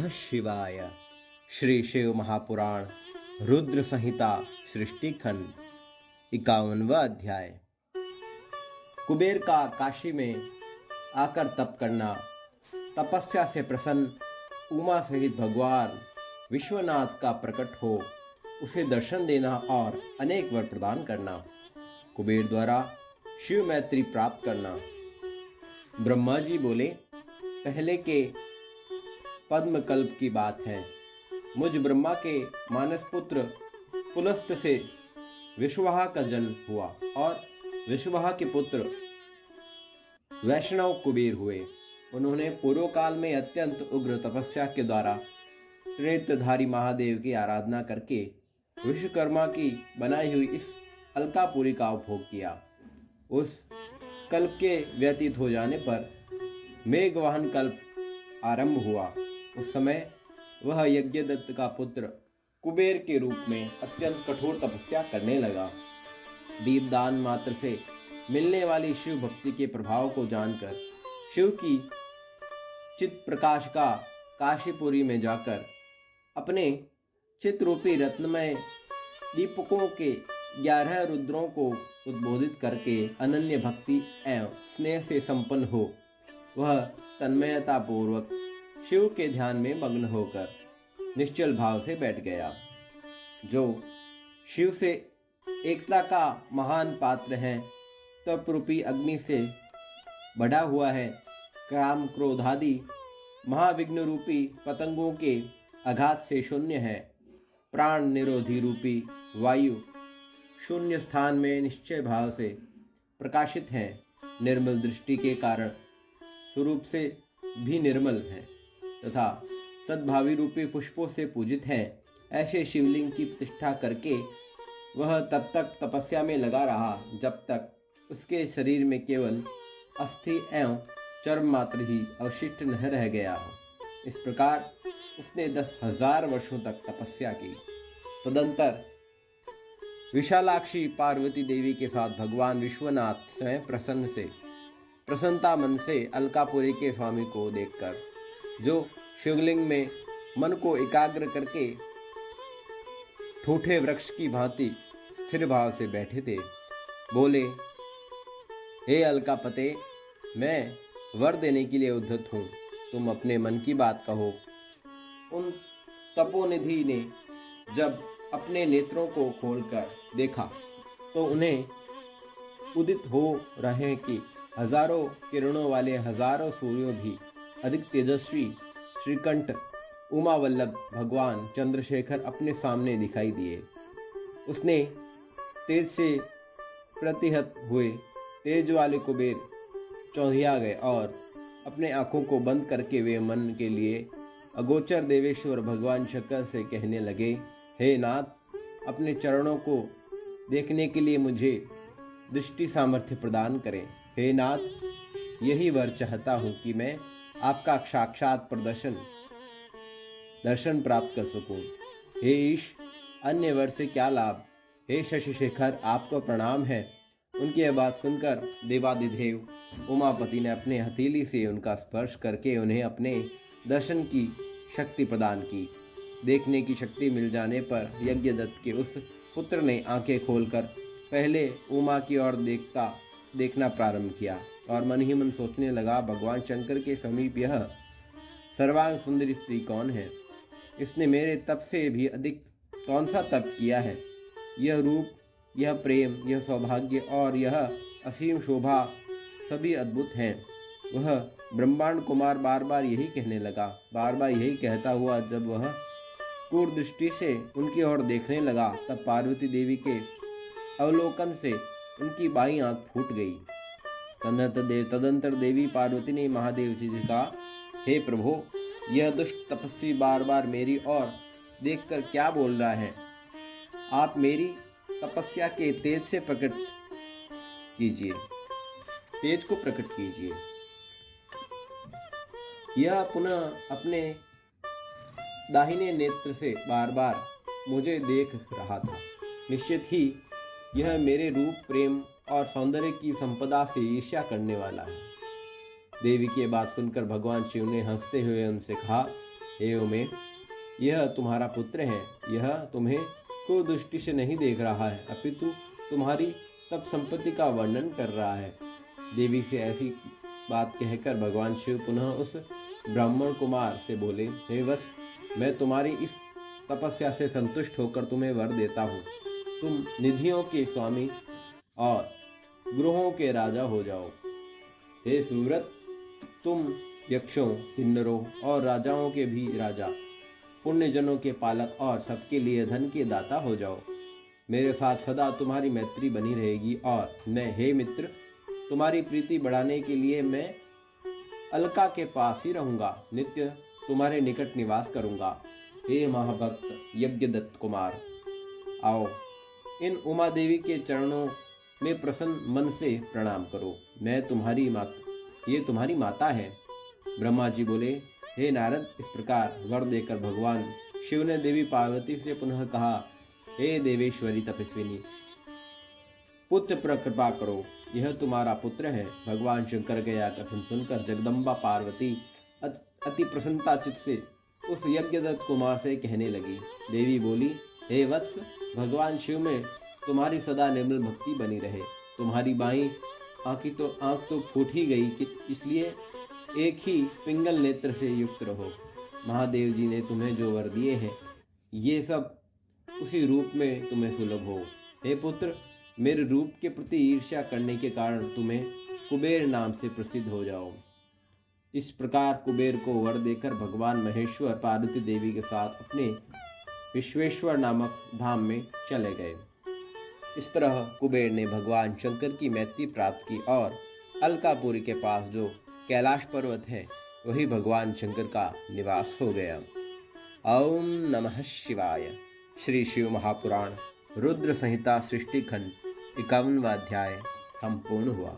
नमः शिवाय। श्री शिव महापुराण रुद्र संहिता सृष्टि खंड 51वां अध्याय। कुबेर का काशी में आकर तप करना, तपस्या से प्रसन्न उमा सहित भगवान विश्वनाथ का प्रकट हो उसे दर्शन देना और अनेक वर प्रदान करना, कुबेर द्वारा शिव मैत्री प्राप्त करना। ब्रह्मा जी बोले, पहले के पद्मकल्प की बात है। मुझ ब्रह्मा के मानस पुत्र पुलस्त से विश्ववाह का जन्म हुआ और विश्ववाह के पुत्र वैष्णव कुबेर हुए। उन्होंने पूर्व काल में अत्यंत उग्र तपस्या के द्वारा त्रिनेत्रधारी महादेव की आराधना करके विश्वकर्मा की बनाई हुई इस अलकापुरी का उपभोग किया। उस कल्प के व्यतीत हो जाने पर मेघवाहन कल्प आरंभ हुआ। उस समय वह यज्ञदत्त का पुत्र कुबेर के रूप में अत्यंत कठोर तपस्या करने लगा। दीपदान मात्र से मिलने वाली शिव भक्ति के प्रभाव को जानकर शिव की चित प्रकाश का काशीपुरी में जाकर अपने चित्रूपी रत्नमय दीपकों के 11 रुद्रों को उद्बोधित करके अनन्य भक्ति एवं स्नेह से संपन्न हो वह तन्मयता पूर्वक शिव के ध्यान में मग्न होकर निश्चल भाव से बैठ गया। जो शिव से एकता का महान पात्र है, तप रूपी अग्नि से बढ़ा हुआ है, काम क्रोधादि महाविघ्न रूपी पतंगों के आघात से शून्य है, प्राण निरोधी रूपी वायु शून्य स्थान में निश्चय भाव से प्रकाशित है, निर्मल दृष्टि के कारण स्वरूप से भी निर्मल है तथा सद्भावी रूपी पुष्पों से पूजित है। ऐसे शिवलिंग की प्रतिष्ठा करके वह तब तक तपस्या में लगा रहा जब तक उसके शरीर में केवल अस्थि एवं चर्म मात्र ही अवशिष्ट न रह गया हो। इस प्रकार उसने 10,000 वर्षों तक तपस्या की। तदंतर विशालाक्षी पार्वती देवी के साथ भगवान विश्वनाथ स्वयं प्रसन्नता मन से अलकापुरी के स्वामी को देखकर, जो शिवलिंग में मन को एकाग्र करके ठूठे वृक्ष की भांति स्थिर भाव से बैठे थे, बोले, हे अलकापते, मैं वर देने के लिए उद्धत हूँ, तुम अपने मन की बात कहो। उन तपोनिधि ने जब अपने नेत्रों को खोलकर देखा तो उन्हें उदित हो रहे कि हजारों किरणों वाले हजारों सूर्यों भी अधिक तेजस्वी श्रीकंठ उमा वल्लभ भगवान चंद्रशेखर अपने सामने दिखाई दिए। उसने तेज से प्रतिहत हुए तेज वाले कुबेर चौंधिया गए और अपने आंखों को बंद करके वे मन के लिए अगोचर देवेश्वर भगवान शंकर से कहने लगे, हे नाथ, अपने चरणों को देखने के लिए मुझे दृष्टि सामर्थ्य प्रदान करें। हे नाथ, यही वर चाहता हूँ कि मैं आपका साक्षात दर्शन प्राप्त कर सकूं। हे ईश, अन्य वर से क्या लाभ। हे शशिशेखर, आपको प्रणाम है। उनकी यह बात सुनकर देवादिदेव उमापति ने अपने हथेली से उनका स्पर्श करके उन्हें अपने दर्शन की शक्ति प्रदान की। देखने की शक्ति मिल जाने पर यज्ञदत्त के उस पुत्र ने आंखें खोलकर पहले उमा की ओर देखना प्रारंभ किया और मन ही मन सोचने लगा, भगवान शंकर के समीप यह सर्वांग सुंदरी स्त्री कौन है? इसने मेरे तप से भी अधिक कौन सा तप किया है? यह रूप, यह प्रेम, यह सौभाग्य और यह असीम शोभा सभी अद्भुत हैं। वह ब्रह्मांड कुमार बार बार यही कहने लगा। बार बार यही कहता हुआ जब वह क्रूर दृष्टि से उनकी ओर देखने लगा, तब पार्वती देवी के अवलोकन से उनकी बाईं आंख फूट गई। तदंतर देवी पार्वती ने महादेव से कहा, हे प्रभु, यह दुष्ट तपस्वी बार बार मेरी ओर देखकर क्या बोल रहा है? आप मेरी तपस्या के तेज को प्रकट कीजिए। यह पुनः अपने दाहिने नेत्र से बार बार मुझे देख रहा था। निश्चित ही यह मेरे रूप, प्रेम और सौंदर्य की संपदा से ईर्ष्या करने वाला है। देवी की बात सुनकर भगवान शिव ने हंसते हुए उनसे कहा, हे उमे, यह तुम्हारा पुत्र है। यह तुम्हें क्रोध दृष्टि से नहीं देख रहा है, अपितु तुम्हारी तप संपत्ति का वर्णन कर रहा है। देवी से ऐसी बात कहकर भगवान शिव पुनः उस ब्राह्मण कुमार से बोले, हे वत्स, मैं तुम्हारी इस तपस्या से संतुष्ट होकर तुम्हें वर देता हूँ। तुम निधियों के स्वामी और ग्रहों के राजा हो जाओ। हे सुव्रत, तुम यक्षों, किन्नरों और राजाओं के भी राजा, पुण्यजनों के पालक और सबके लिए धन के दाता हो जाओ। मेरे साथ सदा तुम्हारी मैत्री बनी रहेगी और मैं, हे मित्र, तुम्हारी प्रीति बढ़ाने के लिए मैं अलका के पास ही रहूंगा, नित्य तुम्हारे निकट निवास करूंगा। हे महाभक्त यज्ञदत्त कुमार, आओ इन उमा देवी के चरणों में प्रसन्न मन से प्रणाम करो। मैं तुम्हारी माता, ये तुम्हारी माता है। ब्रह्मा जी बोले, हे नारद, इस प्रकार वर देकर भगवान शिव ने देवी पार्वती से पुनः कहा, हे देवेश्वरी तपस्विनी, पुत्र पर कृपा करो, यह तुम्हारा पुत्र है। भगवान शंकर का यह कथन सुनकर जगदम्बा पार्वती अति प्रसन्नता चित्त से उस यज्ञदत्त कुमार से कहने लगी। देवी बोली, हे वत्स, भगवान शिव में तुम्हारी सदा निर्मल भक्ति बनी रहे। तुम्हारी बाईं आंख तो फूट ही गई, इसलिए एक ही पिंगल नेत्र से युक्त रहो। महादेव जी ने तुम्हें जो वर दिए हैं, ये सब उसी रूप में तुम्हें सुलभ हो। हे पुत्र, मेरे रूप के प्रति ईर्ष्या करने के कारण तुम्हें कुबेर नाम से प्रसिद्ध हो जाओ। इस प्रकार कुबेर को वर देकर भगवान महेश्वर पार्वती देवी के साथ अपने विश्वेश्वर नामक धाम में चले गए। इस तरह कुबेर ने भगवान शंकर की मैत्री प्राप्त की और अलकापुरी के पास जो कैलाश पर्वत है, वही भगवान शंकर का निवास हो गया। ओम नमः शिवाय। श्री शिव महापुराण रुद्र संहिता सृष्टि खंड 51वां अध्याय संपूर्ण हुआ।